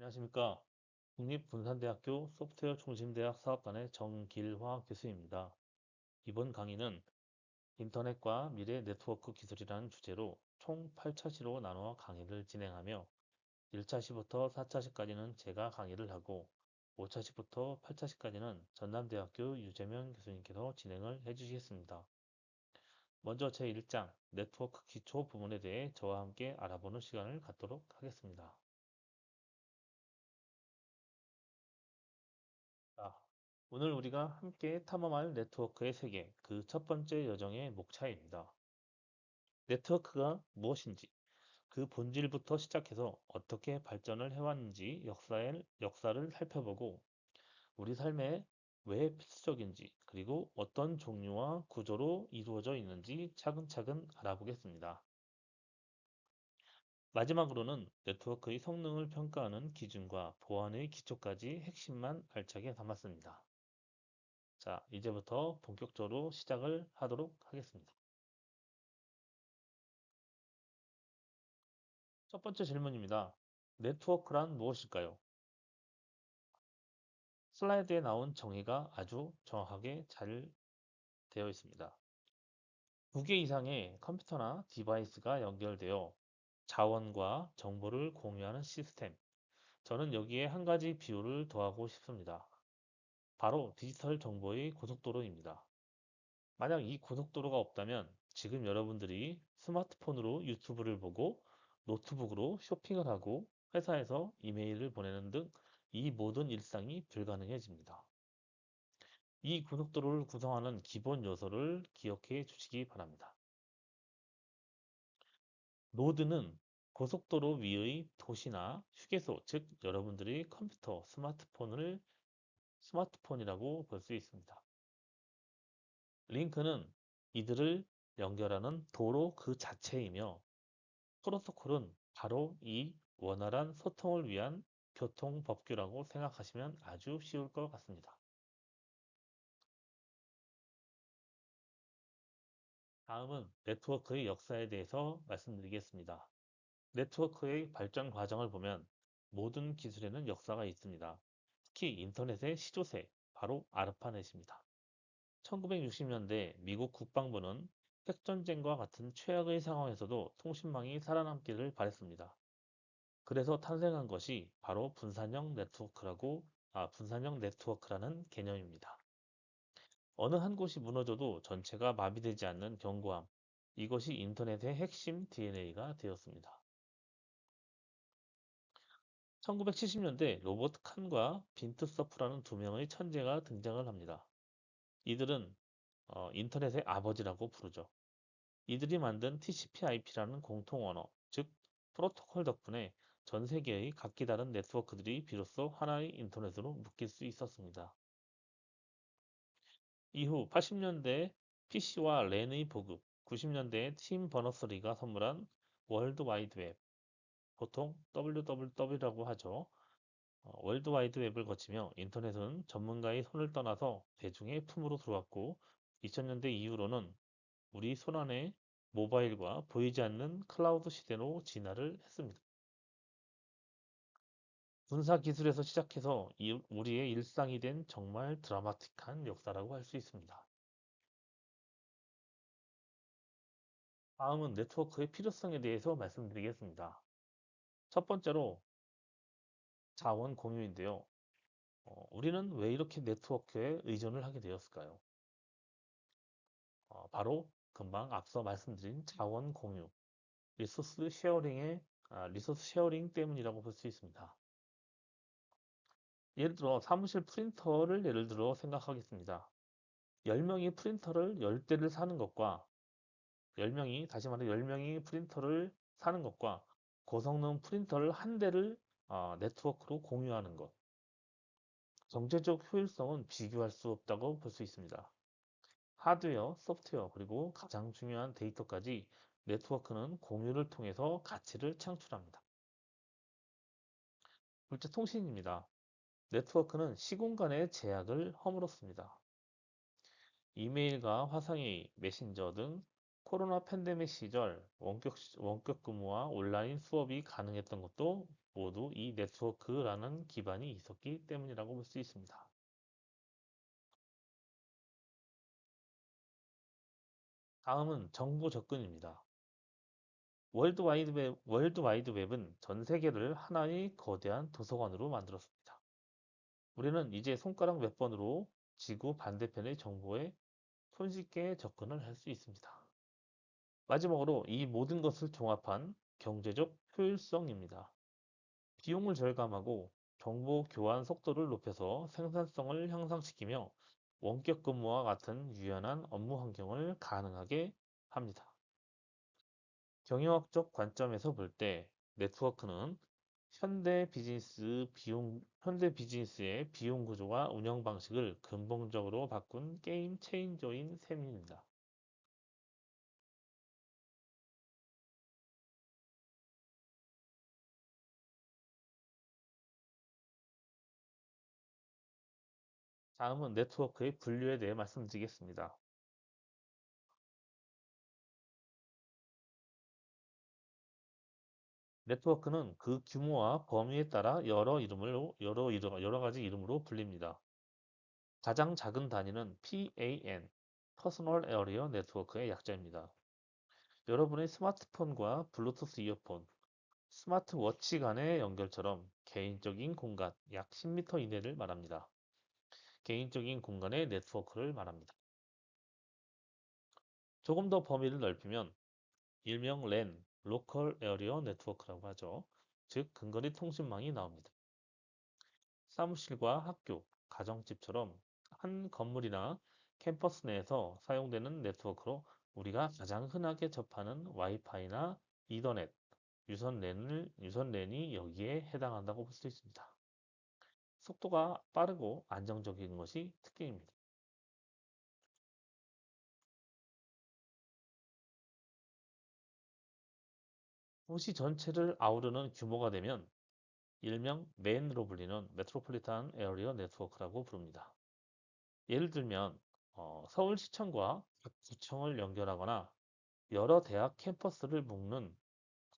안녕하십니까. 국립분산대학교 소프트웨어 중심대학 사업단의 정길화 교수입니다. 이번 강의는 인터넷과 미래 네트워크 기술이라는 주제로 총 8차시로 나누어 강의를 진행하며 1차시부터 4차시까지는 제가 강의를 하고 5차시부터 8차시까지는 전남대학교 유재명 교수님께서 진행을 해주시겠습니다. 먼저 제1장 네트워크 기초 부분에 대해 저와 함께 알아보는 시간을 갖도록 하겠습니다. 자, 오늘 우리가 함께 탐험할 네트워크의 세계, 그 첫 번째 여정의 목차입니다. 네트워크가 무엇인지, 그 본질부터 시작해서 어떻게 발전을 해왔는지 역사를 살펴보고 우리 삶에 왜 필수적인지, 그리고 어떤 종류와 구조로 이루어져 있는지 차근차근 알아보겠습니다. 마지막으로는 네트워크의 성능을 평가하는 기준과 보안의 기초까지 핵심만 알차게 담았습니다. 자, 이제부터 본격적으로 시작을 하도록 하겠습니다. 첫 번째 질문입니다. 네트워크란 무엇일까요? 슬라이드에 나온 정의가 아주 정확하게 잘 되어 있습니다. 2개 이상의 컴퓨터나 디바이스가 연결되어 자원과 정보를 공유하는 시스템. 저는 여기에 한 가지 비유를 더하고 싶습니다. 바로 디지털 정보의 고속도로입니다. 만약 이 고속도로가 없다면 지금 여러분들이 스마트폰으로 유튜브를 보고 노트북으로 쇼핑을 하고 회사에서 이메일을 보내는 등 이 모든 일상이 불가능해집니다. 이 고속도로를 구성하는 기본 요소를 기억해 주시기 바랍니다. 노드는 고속도로 위의 도시나 휴게소, 즉 여러분들이 컴퓨터, 스마트폰이라고 볼 수 있습니다. 링크는 이들을 연결하는 도로 그 자체이며 프로토콜은 바로 이 원활한 소통을 위한 교통법규라고 생각하시면 아주 쉬울 것 같습니다. 다음은 네트워크의 역사에 대해서 말씀드리겠습니다. 네트워크의 발전 과정을 보면 모든 기술에는 역사가 있습니다. 특히 인터넷의 시조세, 바로 아르파넷입니다. 1960년대 미국 국방부는 핵전쟁과 같은 최악의 상황에서도 통신망이 살아남기를 바랬습니다. 그래서 탄생한 것이 바로 분산형 네트워크라는 개념입니다. 어느 한 곳이 무너져도 전체가 마비되지 않는 견고함. 이것이 인터넷의 핵심 DNA가 되었습니다. 1970년대 로버트 칸과 빈트 서프라는 두 명의 천재가 등장을 합니다. 이들은 인터넷의 아버지라고 부르죠. 이들이 만든 TCP/IP라는 공통 언어, 즉 프로토콜 덕분에 전 세계의 각기 다른 네트워크들이 비로소 하나의 인터넷으로 묶일 수 있었습니다. 이후 80년대 PC와 랜의 보급, 90년대에 팀 버너스리가 선물한 월드 와이드 웹, 보통 WWW라고 하죠. 월드 와이드 웹을 거치며 인터넷은 전문가의 손을 떠나서 대중의 품으로 들어왔고 2000년대 이후로는 우리 손안의 모바일과 보이지 않는 클라우드 시대로 진화를 했습니다. 군사 기술에서 시작해서 우리의 일상이 된 정말 드라마틱한 역사라고 할 수 있습니다. 다음은 네트워크의 필요성에 대해서 말씀드리겠습니다. 첫 번째로 자원 공유인데요. 우리는 왜 이렇게 네트워크에 의존을 하게 되었을까요? 바로 금방 앞서 말씀드린 자원 공유, 리소스 리소스 쉐어링 때문이라고 볼 수 있습니다. 예를 들어 사무실 프린터를 예를 들어 생각하겠습니다. 10명이 프린터를 10대를 사는 것과 10명이 다시 말해 10명이 프린터를 사는 것과 고성능 프린터를 한 대를 네트워크로 공유하는 것. 경제적 효율성은 비교할 수 없다고 볼 수 있습니다. 하드웨어, 소프트웨어, 그리고 가장 중요한 데이터까지 네트워크는 공유를 통해서 가치를 창출합니다. 둘째, 통신입니다. 네트워크는 시공간의 제약을 허물었습니다. 이메일과 화상회의, 메신저 등 코로나 팬데믹 시절 원격 근무와 온라인 수업이 가능했던 것도 모두 이 네트워크라는 기반이 있었기 때문이라고 볼 수 있습니다. 다음은 정보 접근입니다. 월드와이드 웹은 전 세계를 하나의 거대한 도서관으로 만들었습니다. 우리는 이제 손가락 몇 번으로 지구 반대편의 정보에 손쉽게 접근을 할 수 있습니다. 마지막으로 이 모든 것을 종합한 경제적 효율성입니다. 비용을 절감하고 정보 교환 속도를 높여서 생산성을 향상시키며 원격 근무와 같은 유연한 업무 환경을 가능하게 합니다. 경영학적 관점에서 볼 때 네트워크는 현대 비즈니스의 비용 구조와 운영 방식을 근본적으로 바꾼 게임 체인저인 셈입니다. 다음은 네트워크의 분류에 대해 말씀드리겠습니다. 네트워크는 그 규모와 범위에 따라 여러 가지 이름으로 불립니다. 가장 작은 단위는 PAN, Personal Area Network의 약자입니다. 여러분의 스마트폰과 블루투스 이어폰, 스마트워치 간의 연결처럼 개인적인 공간 약 10m 이내를 말합니다. 개인적인 공간의 네트워크를 말합니다. 조금 더 범위를 넓히면 일명 LAN, Local Area Network라고 하죠. 즉 근거리 통신망이 나옵니다. 사무실과 학교, 가정집처럼 한 건물이나 캠퍼스 내에서 사용되는 네트워크로 우리가 가장 흔하게 접하는 와이파이나 이더넷, 유선 랜이 여기에 해당한다고 볼 수 있습니다. 속도가 빠르고 안정적인 것이 특징입니다. 도시 전체를 아우르는 규모가 되면 일명 맨으로 불리는 메트로폴리탄 에어리어 네트워크라고 부릅니다. 예를 들면 서울시청과 각 구청을 연결하거나 여러 대학 캠퍼스를 묶는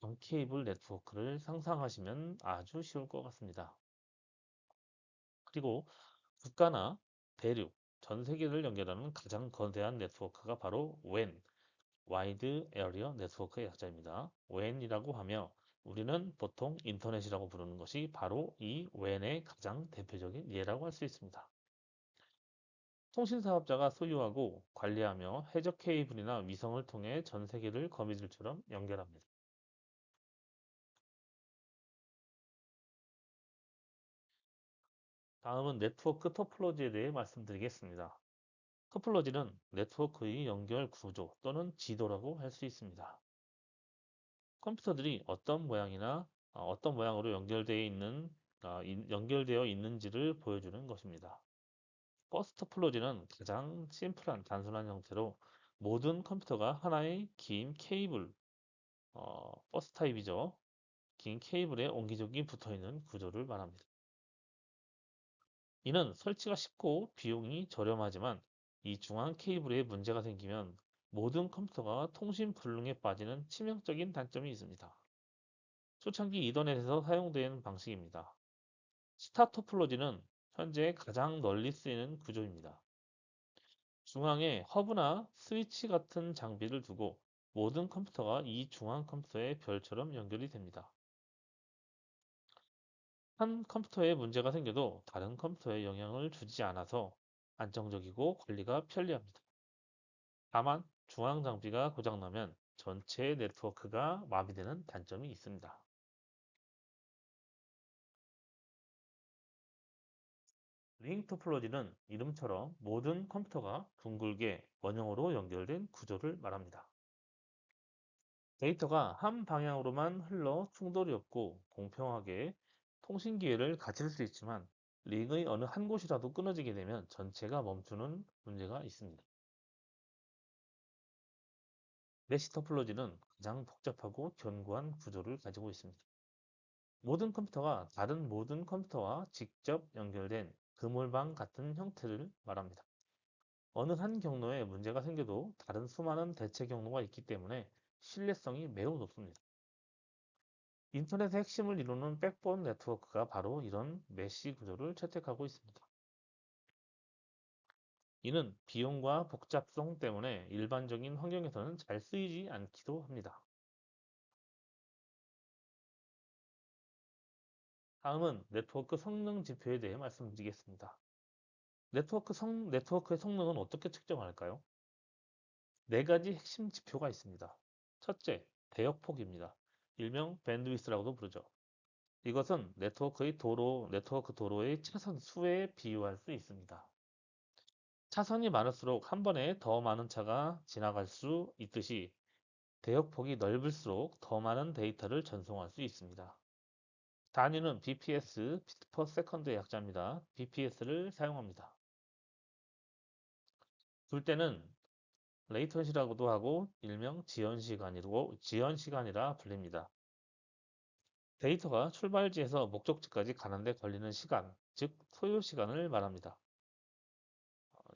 광케이블 네트워크를 상상하시면 아주 쉬울 것 같습니다. 그리고 국가나 대륙, 전 세계를 연결하는 가장 거대한 네트워크가 바로 WAN, 와이드 에어리어 네트워크의 약자입니다. WAN이라고 하며 우리는 보통 인터넷이라고 부르는 것이 바로 이 WAN의 가장 대표적인 예라고 할 수 있습니다. 통신 사업자가 소유하고 관리하며 해적 케이블이나 위성을 통해 전 세계를 거미줄처럼 연결합니다. 다음은 네트워크 토폴로지에 대해 말씀드리겠습니다. 토폴로지는 네트워크의 연결 구조 또는 지도라고 할 수 있습니다. 컴퓨터들이 어떤 모양으로 연결되어 있는지를 보여주는 것입니다. 버스 토폴로지는 가장 심플한 단순한 형태로 모든 컴퓨터가 하나의 긴 케이블, 버스 타입이죠. 긴 케이블에 옹기종기 붙어 있는 구조를 말합니다. 이는 설치가 쉽고 비용이 저렴하지만 이 중앙 케이블에 문제가 생기면 모든 컴퓨터가 통신 불능에 빠지는 치명적인 단점이 있습니다. 초창기 이더넷에서 사용된 방식입니다. 스타 토폴로지는 현재 가장 널리 쓰이는 구조입니다. 중앙에 허브나 스위치 같은 장비를 두고 모든 컴퓨터가 이 중앙 컴퓨터의 별처럼 연결이 됩니다. 한 컴퓨터에 문제가 생겨도 다른 컴퓨터에 영향을 주지 않아서 안정적이고 관리가 편리합니다. 다만 중앙 장비가 고장나면 전체 네트워크가 마비되는 단점이 있습니다. 링 토폴로지는 이름처럼 모든 컴퓨터가 둥글게 원형으로 연결된 구조를 말합니다. 데이터가 한 방향으로만 흘러 충돌이 없고 공평하게 통신 기회를 가질 수 있지만 링의 어느 한 곳이라도 끊어지게 되면 전체가 멈추는 문제가 있습니다. 메시 토폴로지는 가장 복잡하고 견고한 구조를 가지고 있습니다. 모든 컴퓨터가 다른 모든 컴퓨터와 직접 연결된 그물망 같은 형태를 말합니다. 어느 한 경로에 문제가 생겨도 다른 수많은 대체 경로가 있기 때문에 신뢰성이 매우 높습니다. 인터넷의 핵심을 이루는 백본 네트워크가 바로 이런 메쉬 구조를 채택하고 있습니다. 이는 비용과 복잡성 때문에 일반적인 환경에서는 잘 쓰이지 않기도 합니다. 다음은 네트워크 성능 지표에 대해 말씀드리겠습니다. 네트워크의 성능은 어떻게 측정할까요? 네 가지 핵심 지표가 있습니다. 첫째, 대역폭입니다. 일명 밴드위스라고도 부르죠. 이것은 네트워크 도로의 차선 수에 비유할 수 있습니다. 차선이 많을수록 한 번에 더 많은 차가 지나갈 수 있듯이 대역폭이 넓을수록 더 많은 데이터를 전송할 수 있습니다. 단위는 bps, bit per second의 약자입니다. bps를 사용합니다. 둘 때는 레이턴시라고도 하고 일명 지연시간이라 불립니다. 데이터가 출발지에서 목적지까지 가는데 걸리는 시간, 즉 소요 시간을 말합니다.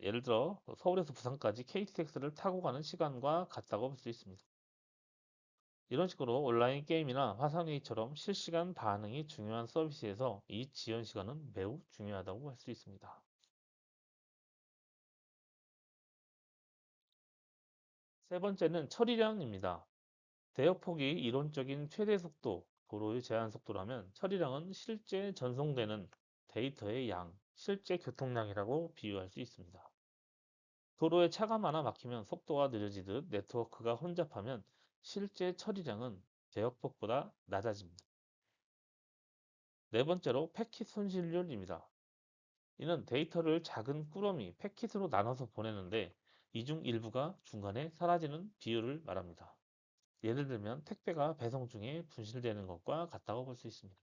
예를 들어 서울에서 부산까지 KTX를 타고 가는 시간과 같다고 볼 수 있습니다. 이런 식으로 온라인 게임이나 화상회의처럼 실시간 반응이 중요한 서비스에서 이 지연 시간은 매우 중요하다고 할 수 있습니다. 세 번째는 처리량입니다. 대역폭이 이론적인 최대 속도, 도로의 제한 속도라면 처리량은 실제 전송되는 데이터의 양, 실제 교통량이라고 비유할 수 있습니다. 도로에 차가 많아 막히면 속도가 느려지듯 네트워크가 혼잡하면 실제 처리량은 대역폭보다 낮아집니다. 네 번째로 패킷 손실률입니다. 이는 데이터를 작은 꾸러미, 패킷으로 나눠서 보내는데 이 중 일부가 중간에 사라지는 비율을 말합니다. 예를 들면 택배가 배송 중에 분실되는 것과 같다고 볼 수 있습니다.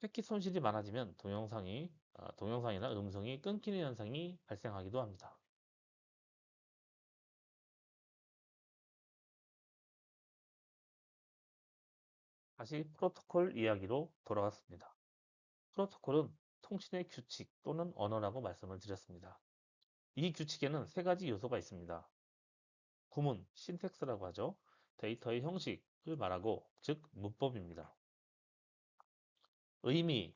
패킷 손실이 많아지면 동영상이나 음성이 끊기는 현상이 발생하기도 합니다. 다시 프로토콜 이야기로 돌아왔습니다. 프로토콜은 통신의 규칙 또는 언어라고 말씀을 드렸습니다. 이 규칙에는 세 가지 요소가 있습니다. 구문, 신텍스라고 하죠. 데이터의 형식을 말하고, 즉 문법입니다. 의미,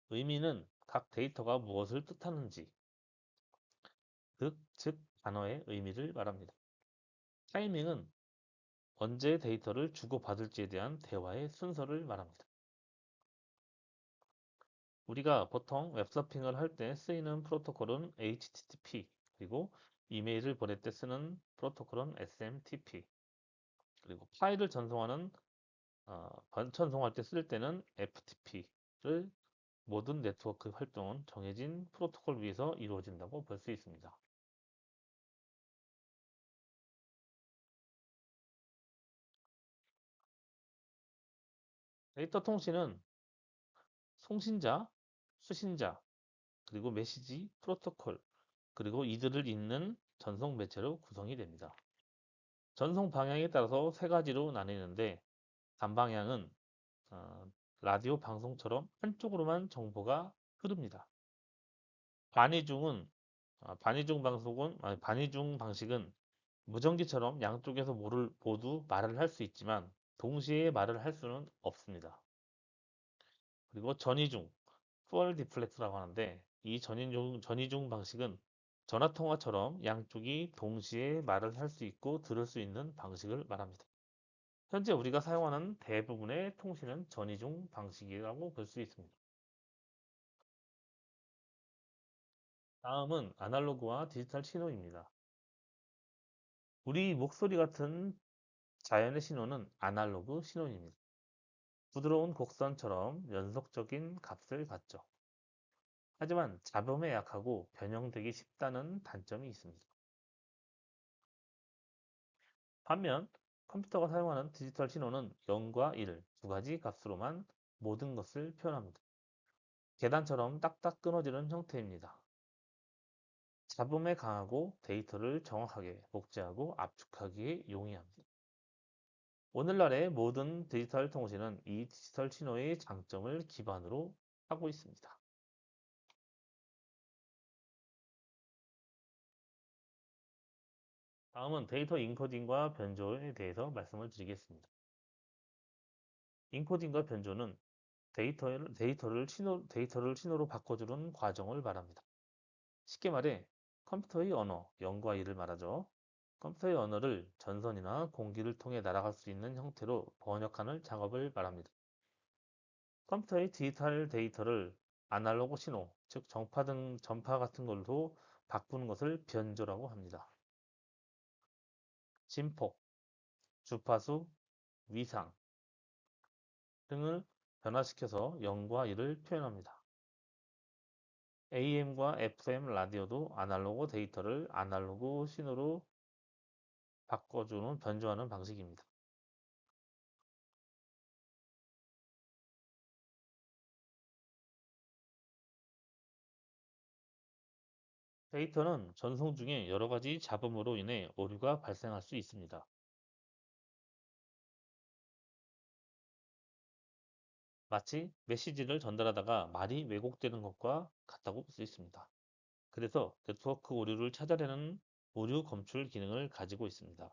의미는 각 데이터가 무엇을 뜻하는지, 즉 단어의 의미를 말합니다. 타이밍은 언제 데이터를 주고받을지에 대한 대화의 순서를 말합니다. 우리가 보통 웹서핑을 할 때 쓰이는 프로토콜은 HTTP, 그리고 이메일을 보낼 때 쓰는 프로토콜은 SMTP, 그리고 파일을 전송할 때 쓸 때는 FTP를 모든 네트워크 활동은 정해진 프로토콜 위에서 이루어진다고 볼 수 있습니다. 데이터 통신은 송신자, 수신자, 그리고 메시지, 프로토콜, 그리고 이들을 잇는 전송 매체로 구성이 됩니다. 전송 방향에 따라서 세 가지로 나뉘는데 단방향은 어, 라디오 방송처럼 한쪽으로만 정보가 흐릅니다. 반이중은 반이중 방식은 무전기처럼 양쪽에서 모두 말을 할 수 있지만 동시에 말을 할 수는 없습니다. 그리고 전이중, 푸얼 디플렉스라고 하는데 이 전이중 방식은 전화 통화처럼 양쪽이 동시에 말을 할 수 있고 들을 수 있는 방식을 말합니다. 현재 우리가 사용하는 대부분의 통신은 전이중 방식이라고 볼 수 있습니다. 다음은 아날로그와 디지털 신호입니다. 우리 목소리 같은 자연의 신호는 아날로그 신호입니다. 부드러운 곡선처럼 연속적인 값을 갖죠. 하지만 잡음에 약하고 변형되기 쉽다는 단점이 있습니다. 반면 컴퓨터가 사용하는 디지털 신호는 0과 1 두 가지 값으로만 모든 것을 표현합니다. 계단처럼 딱딱 끊어지는 형태입니다. 잡음에 강하고 데이터를 정확하게 복제하고 압축하기에 용이합니다. 오늘날의 모든 디지털 통신은 이 디지털 신호의 장점을 기반으로 하고 있습니다. 다음은 데이터 인코딩과 변조에 대해서 말씀을 드리겠습니다. 인코딩과 변조는 데이터를 신호로 바꿔주는 과정을 말합니다. 쉽게 말해 컴퓨터의 언어, 0과 1을 말하죠. 컴퓨터의 언어를 전선이나 공기를 통해 날아갈 수 있는 형태로 번역하는 작업을 말합니다. 컴퓨터의 디지털 데이터를 아날로그 신호, 즉 전파 같은 걸로 바꾸는 것을 변조라고 합니다. 진폭, 주파수, 위상 등을 변화시켜서 0과 1을 표현합니다. AM과 FM 라디오도 아날로그 데이터를 아날로그 신호로 바꿔주는 변조하는 방식입니다. 데이터는 전송 중에 여러 가지 잡음으로 인해 오류가 발생할 수 있습니다. 마치 메시지를 전달하다가 말이 왜곡되는 것과 같다고 볼 수 있습니다. 그래서 네트워크 오류를 찾아내는 오류 검출 기능을 가지고 있습니다.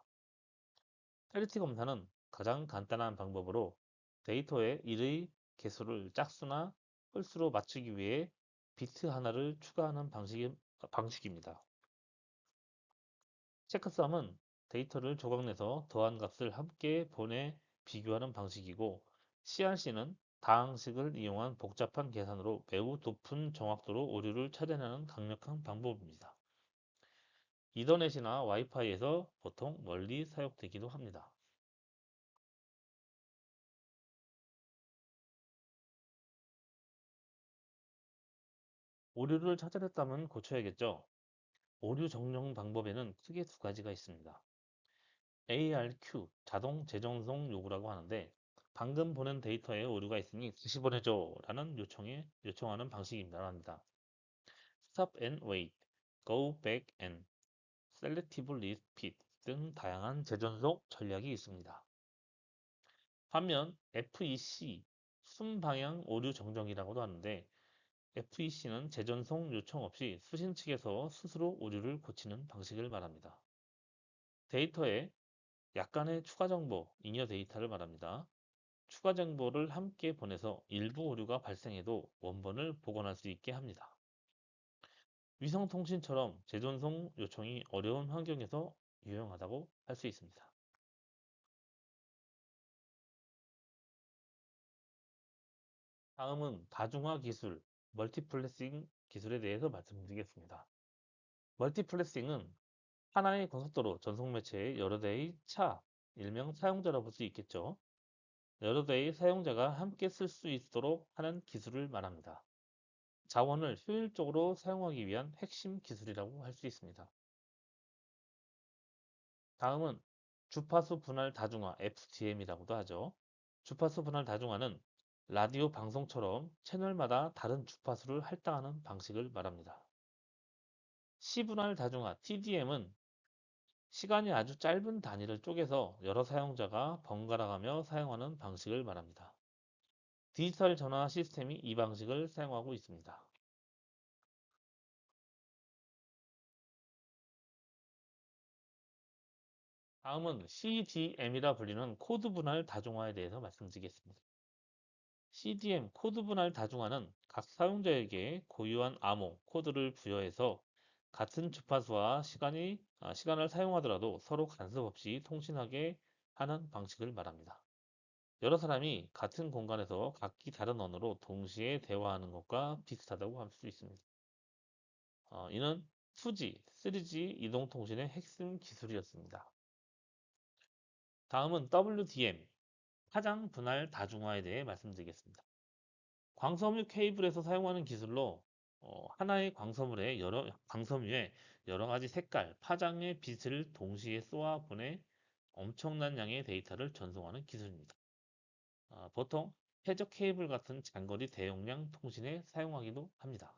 페리티 검사는 가장 간단한 방법으로 데이터의 일의 개수를 짝수나 홀수로 맞추기 위해 비트 하나를 추가하는 방식입니다. 체크썸은 데이터를 조각내서 더한 값을 함께 보내 비교하는 방식이고, CRC는 다항식을 이용한 복잡한 계산으로 매우 높은 정확도로 오류를 찾아내는 강력한 방법입니다. 이더넷이나 와이파이에서 보통 널리 사용되기도 합니다. 오류를 찾아냈다면 고쳐야겠죠. 오류 정령 방법에는 크게 두 가지가 있습니다. ARQ, 자동 재전송 요구라고 하는데, 방금 보낸 데이터에 오류가 있으니 다시 보내줘 라는 요청하는 방식입니다. Stop and wait, go back and selective repeat 등 다양한 재전송 전략이 있습니다. 반면 FEC, 순방향 오류 정정이라고도 하는데, FEC는 재전송 요청 없이 수신 측에서 스스로 오류를 고치는 방식을 말합니다. 데이터에 약간의 추가 정보, 잉여 데이터를 말합니다. 추가 정보를 함께 보내서 일부 오류가 발생해도 원본을 복원할 수 있게 합니다. 위성통신처럼 재전송 요청이 어려운 환경에서 유용하다고 할 수 있습니다. 다음은 다중화 기술, 멀티플렉싱 기술에 대해서 말씀드리겠습니다. 멀티플렉싱은 하나의 고속도로 전송 매체의 여러 대의 차, 일명 사용자라 볼 수 있겠죠. 여러 대의 사용자가 함께 쓸 수 있도록 하는 기술을 말합니다. 자원을 효율적으로 사용하기 위한 핵심 기술이라고 할 수 있습니다. 다음은 주파수 분할 다중화, FDM이라고도 하죠. 주파수 분할 다중화는 라디오 방송처럼 채널마다 다른 주파수를 할당하는 방식을 말합니다. 시분할 다중화, TDM은 시간이 아주 짧은 단위를 쪼개서 여러 사용자가 번갈아 가며 사용하는 방식을 말합니다. 디지털 전화 시스템이 이 방식을 사용하고 있습니다. 다음은 CDM이라 불리는 코드 분할 다중화에 대해서 말씀드리겠습니다. CDM 코드 분할 다중화는 각 사용자에게 고유한 암호, 코드를 부여해서 같은 주파수와 시간을 사용하더라도 서로 간섭 없이 통신하게 하는 방식을 말합니다. 여러 사람이 같은 공간에서 각기 다른 언어로 동시에 대화하는 것과 비슷하다고 할 수 있습니다. 이는 2G, 3G 이동통신의 핵심 기술이었습니다. 다음은 WDM, 파장 분할 다중화에 대해 말씀드리겠습니다. 광섬유 케이블에서 사용하는 기술로 하나의 광섬유에 여러 가지 색깔, 파장의 빛을 동시에 쏘아 보내 엄청난 양의 데이터를 전송하는 기술입니다. 보통 해저 케이블 같은 장거리 대용량 통신에 사용하기도 합니다.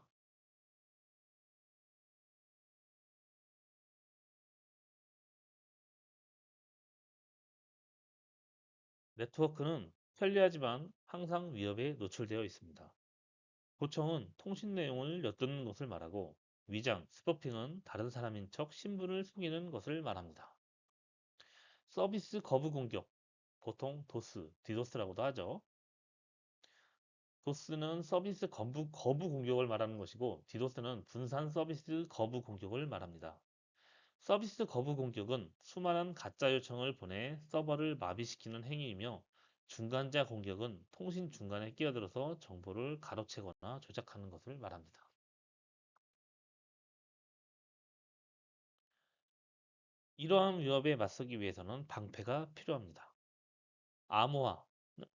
네트워크는 편리하지만 항상 위협에 노출되어 있습니다. 도청은 통신 내용을 엿듣는 것을 말하고, 위장, 스퍼핑은 다른 사람인 척 신분을 속이는 것을 말합니다. 서비스 거부 공격, 보통 도스, 디도스라고도 하죠. 도스는 서비스 거부 공격을 말하는 것이고, 디도스는 분산 서비스 거부 공격을 말합니다. 서비스 거부 공격은 수많은 가짜 요청을 보내 서버를 마비시키는 행위이며, 중간자 공격은 통신 중간에 끼어들어서 정보를 가로채거나 조작하는 것을 말합니다. 이러한 위협에 맞서기 위해서는 방패가 필요합니다. 암호화.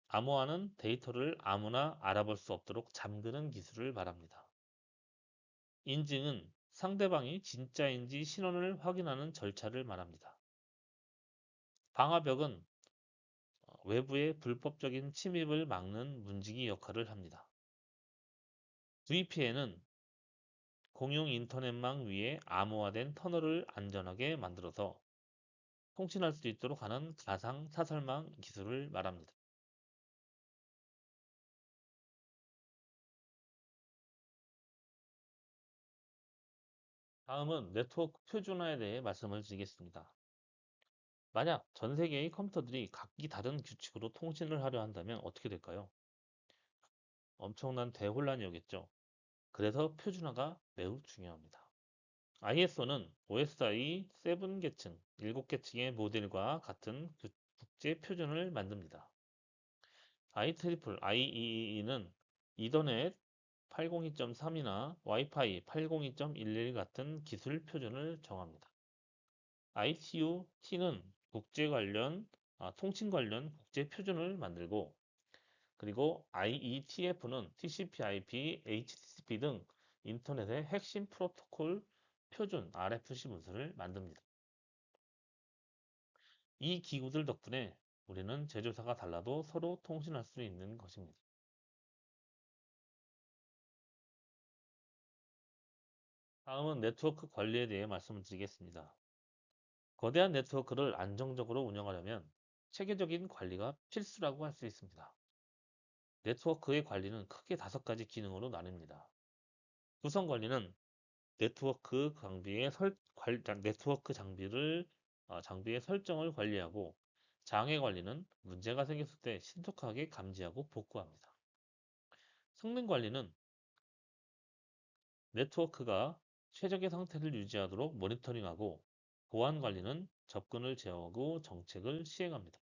암호화는 데이터를 아무나 알아볼 수 없도록 잠그는 기술을 말합니다. 인증은 상대방이 진짜인지 신원을 확인하는 절차를 말합니다. 방화벽은 외부의 불법적인 침입을 막는 문지기 역할을 합니다. VPN은 공용 인터넷망 위에 암호화된 터널을 안전하게 만들어서 통신할 수 있도록 하는 가상 사설망 기술을 말합니다. 다음은 네트워크 표준화에 대해 말씀을 드리겠습니다. 만약 전 세계의 컴퓨터들이 각기 다른 규칙으로 통신을 하려 한다면 어떻게 될까요? 엄청난 대혼란이 오겠죠. 그래서 표준화가 매우 중요합니다. ISO는 OSI 7계층, 7계층의 모델과 같은 국제 표준을 만듭니다. IEEE는 이더넷 802.3이나 와이파이 802.11 같은 기술 표준을 정합니다. ITU-T는 통신 관련 국제 표준을 만들고, 그리고 IETF는 TCP/IP, HTTP 등 인터넷의 핵심 프로토콜 표준 RFC 문서를 만듭니다. 이 기구들 덕분에 우리는 제조사가 달라도 서로 통신할 수 있는 것입니다. 다음은 네트워크 관리에 대해 말씀을 드리겠습니다. 거대한 네트워크를 안정적으로 운영하려면 체계적인 관리가 필수라고 할 수 있습니다. 네트워크의 관리는 크게 5가지 기능으로 나뉩니다. 구성 관리는 네트워크 장비의 설정을 관리하고, 장애 관리는 문제가 생겼을 때 신속하게 감지하고 복구합니다. 성능 관리는 네트워크가 최적의 상태를 유지하도록 모니터링하고, 보안 관리는 접근을 제어하고 정책을 시행합니다.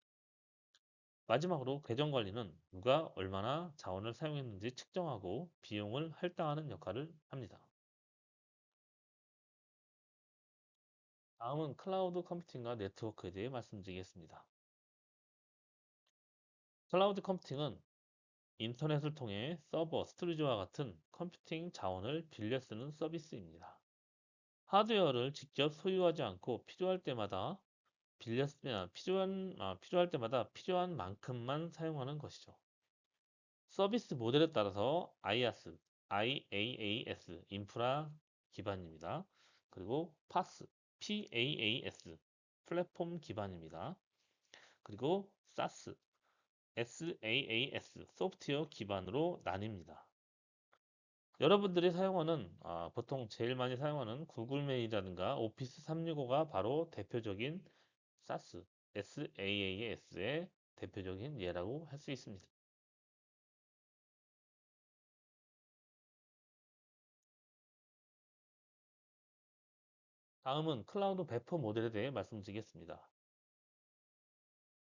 마지막으로 계정 관리는 누가 얼마나 자원을 사용했는지 측정하고 비용을 할당하는 역할을 합니다. 다음은 클라우드 컴퓨팅과 네트워크에 대해 말씀드리겠습니다. 클라우드 컴퓨팅은 인터넷을 통해 서버, 스토리지와 같은 컴퓨팅 자원을 빌려 쓰는 서비스입니다. 하드웨어를 직접 소유하지 않고 필요할 때마다 필요한 만큼만 사용하는 것이죠. 서비스 모델에 따라서 IaaS, 인프라 기반입니다. 그리고 PaaS, 플랫폼 기반입니다. 그리고 SaaS, 소프트웨어 기반으로 나뉩니다. 여러분들이 보통 제일 많이 사용하는 구글 메일이라든가 오피스 365가 바로 대표적인 SaaS의 대표적인 예라고 할 수 있습니다. 다음은 클라우드 배포 모델에 대해 말씀드리겠습니다.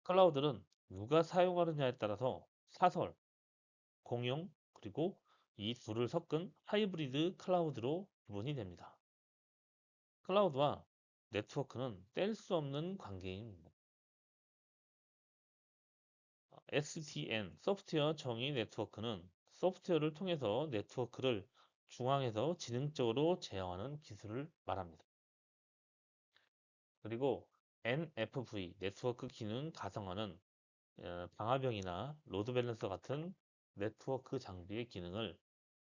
클라우드는 누가 사용하느냐에 따라서 사설, 공용, 그리고 이 둘을 섞은 하이브리드 클라우드로 구분이 됩니다. 클라우드와 네트워크는 뗄 수 없는 관계입니다. SDN, 소프트웨어 정의 네트워크는 소프트웨어를 통해서 네트워크를 중앙에서 지능적으로 제어하는 기술을 말합니다. 그리고 NFV, 네트워크 기능 가성화는 방화벽이나 로드 밸런서 같은 네트워크 장비의 기능을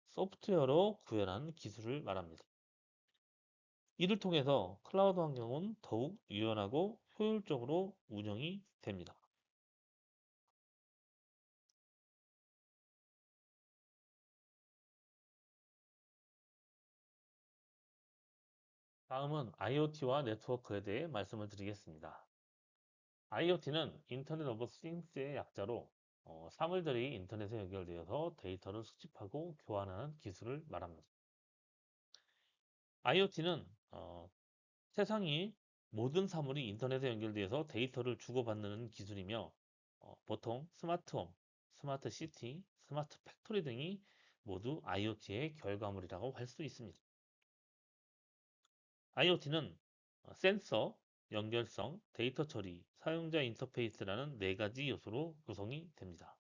소프트웨어로 구현한 기술을 말합니다. 이를 통해서 클라우드 환경은 더욱 유연하고 효율적으로 운영이 됩니다. 다음은 IoT와 네트워크에 대해 말씀을 드리겠습니다. IoT는 인터넷 오브 싱스의 약자로 사물들이 인터넷에 연결되어서 데이터를 수집하고 교환하는 기술을 말합니다. IoT는 세상이 모든 사물이 인터넷에 연결되어서 데이터를 주고받는 기술이며 보통 스마트홈, 스마트 시티, 스마트 팩토리 등이 모두 IoT의 결과물이라고 할 수 있습니다. IoT는 센서, 연결성, 데이터 처리, 사용자 인터페이스라는 네 가지 요소로 구성이 됩니다.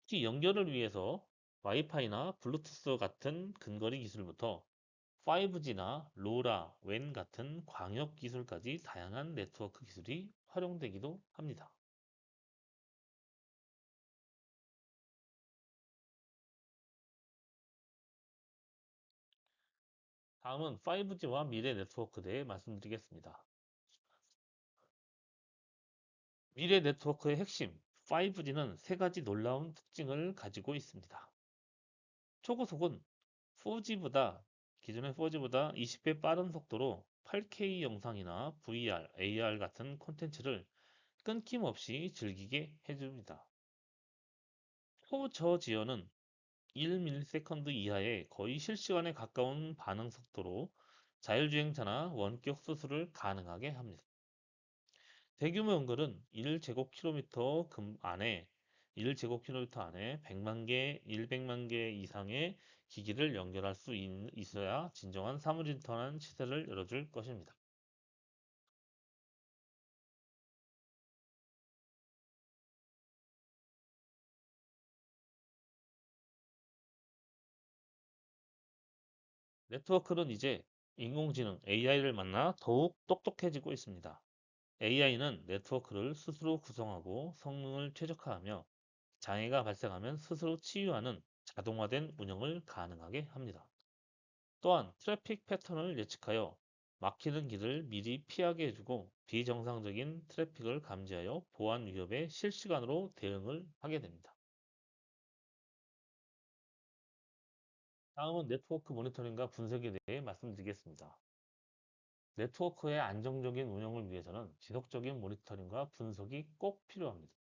특히 연결을 위해서 와이파이나 블루투스 같은 근거리 기술부터 5G나 로라, 웬 같은 광역 기술까지 다양한 네트워크 기술이 활용되기도 합니다. 다음은 5G와 미래 네트워크에 대해 말씀드리겠습니다. 미래 네트워크의 핵심 5G는 세 가지 놀라운 특징을 가지고 있습니다. 초고속은 4G보다 기존의 4G보다 20배 빠른 속도로 8K 영상이나 VR, AR 같은 콘텐츠를 끊김없이 즐기게 해줍니다. 초저지연은 1ms 이하의 거의 실시간에 가까운 반응 속도로 자율주행차나 원격 수술을 가능하게 합니다. 대규모 연결은 1제곱킬로미터 안에 1제곱킬로미터 안에 100만 개, 100만 개 이상의 기기를 연결할 수 있어야 진정한 사물 인터넷 시세를 열어줄 것입니다. 네트워크는 이제 인공지능 AI를 만나 더욱 똑똑해지고 있습니다. AI는 네트워크를 스스로 구성하고 성능을 최적화하며 장애가 발생하면 스스로 치유하는 자동화된 운영을 가능하게 합니다. 또한 트래픽 패턴을 예측하여 막히는 길을 미리 피하게 해주고 비정상적인 트래픽을 감지하여 보안 위협에 실시간으로 대응을 하게 됩니다. 다음은 네트워크 모니터링과 분석에 대해 말씀드리겠습니다. 네트워크의 안정적인 운영을 위해서는 지속적인 모니터링과 분석이 꼭 필요합니다.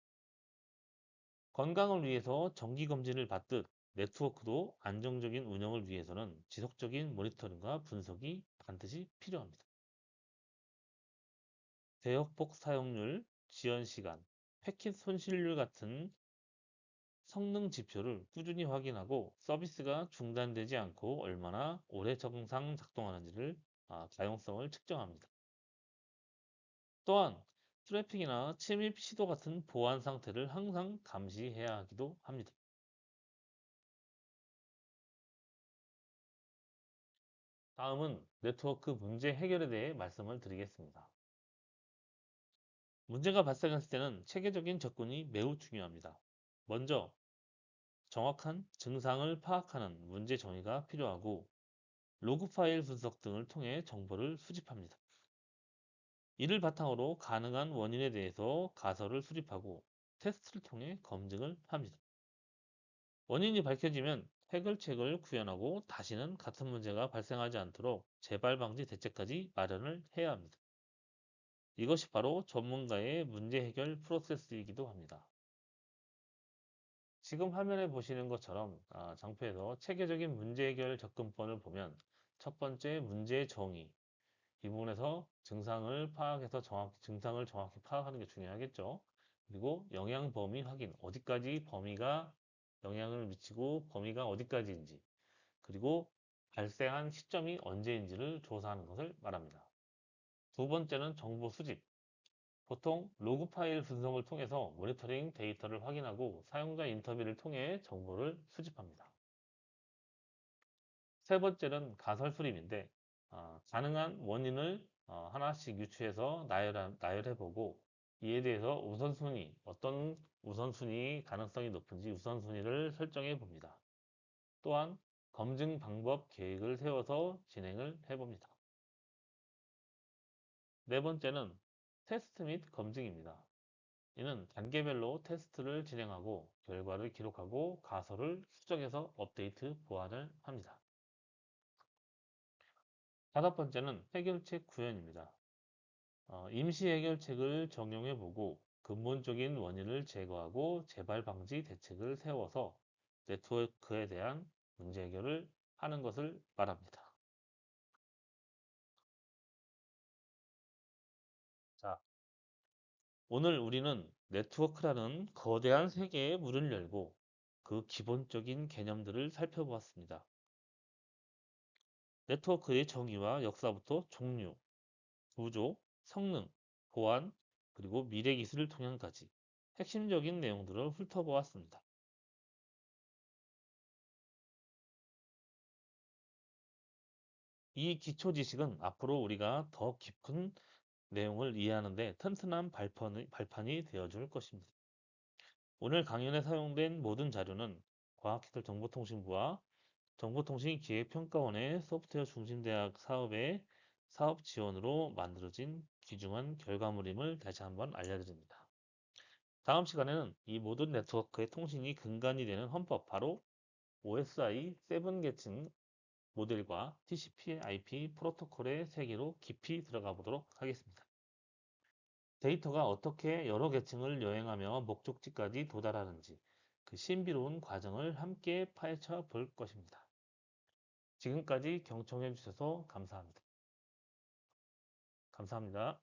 건강을 위해서 정기 검진을 받듯 네트워크도 안정적인 운영을 위해서는 지속적인 모니터링과 분석이 반드시 필요합니다. 대역폭 사용률, 지연 시간, 패킷 손실률 같은 성능 지표를 꾸준히 확인하고 서비스가 중단되지 않고 얼마나 오래 정상 작동하는지를 가용성을 측정합니다. 또한 트래픽이나 침입 시도 같은 보안 상태를 항상 감시해야 하기도 합니다. 다음은 네트워크 문제 해결에 대해 말씀을 드리겠습니다. 문제가 발생했을 때는 체계적인 접근이 매우 중요합니다. 먼저 정확한 증상을 파악하는 문제 정의가 필요하고 로그 파일 분석 등을 통해 정보를 수집합니다. 이를 바탕으로 가능한 원인에 대해서 가설을 수립하고 테스트를 통해 검증을 합니다. 원인이 밝혀지면 해결책을 구현하고 다시는 같은 문제가 발생하지 않도록 재발 방지 대책까지 마련을 해야 합니다. 이것이 바로 전문가의 문제 해결 프로세스이기도 합니다. 지금 화면에 보시는 것처럼 장표에서 체계적인 문제 해결 접근법을 보면 첫 번째 문제 정의, 이 부분에서 증상을 파악해서 증상을 정확히 파악하는 게 중요하겠죠. 그리고 영향 범위 확인, 어디까지 범위가 영향을 미치고 범위가 어디까지인지, 그리고 발생한 시점이 언제인지를 조사하는 것을 말합니다. 두 번째는 정보 수집. 보통 로그 파일 분석을 통해서 모니터링 데이터를 확인하고 사용자 인터뷰를 통해 정보를 수집합니다. 세 번째는 가설 수립인데 가능한 원인을 하나씩 유추해서 나열해보고 이에 대해서 우선순위, 어떤 우선순위 가능성이 높은지 우선순위를 설정해 봅니다. 또한 검증 방법 계획을 세워서 진행을 해봅니다. 네 번째는 테스트 및 검증입니다. 이는 단계별로 테스트를 진행하고 결과를 기록하고 가설을 수정해서 업데이트 보완을 합니다. 다섯 번째는 해결책 구현입니다. 임시 해결책을 적용해보고 근본적인 원인을 제거하고 재발 방지 대책을 세워서 네트워크에 대한 문제 해결을 하는 것을 말합니다. 자, 오늘 우리는 네트워크라는 거대한 세계의 문을 열고 그 기본적인 개념들을 살펴보았습니다. 네트워크의 정의와 역사부터 종류, 구조, 성능, 보안, 그리고 미래 기술을 통한까지 핵심적인 내용들을 훑어보았습니다. 이 기초 지식은 앞으로 우리가 더 깊은 내용을 이해하는 데 튼튼한 발판이 되어줄 것입니다. 오늘 강연에 사용된 모든 자료는 과학기술정보통신부와 정보통신기획평가원의 소프트웨어 중심대학 사업의 사업 지원으로 만들어진 귀중한 결과물임을 다시 한번 알려드립니다. 다음 시간에는 이 모든 네트워크의 통신이 근간이 되는 헌법, 바로 OSI 7 계층 모델과 TCP/IP 프로토콜의 세계로 깊이 들어가 보도록 하겠습니다. 데이터가 어떻게 여러 계층을 여행하며 목적지까지 도달하는지 그 신비로운 과정을 함께 파헤쳐 볼 것입니다. 지금까지 경청해 주셔서 감사합니다. 감사합니다.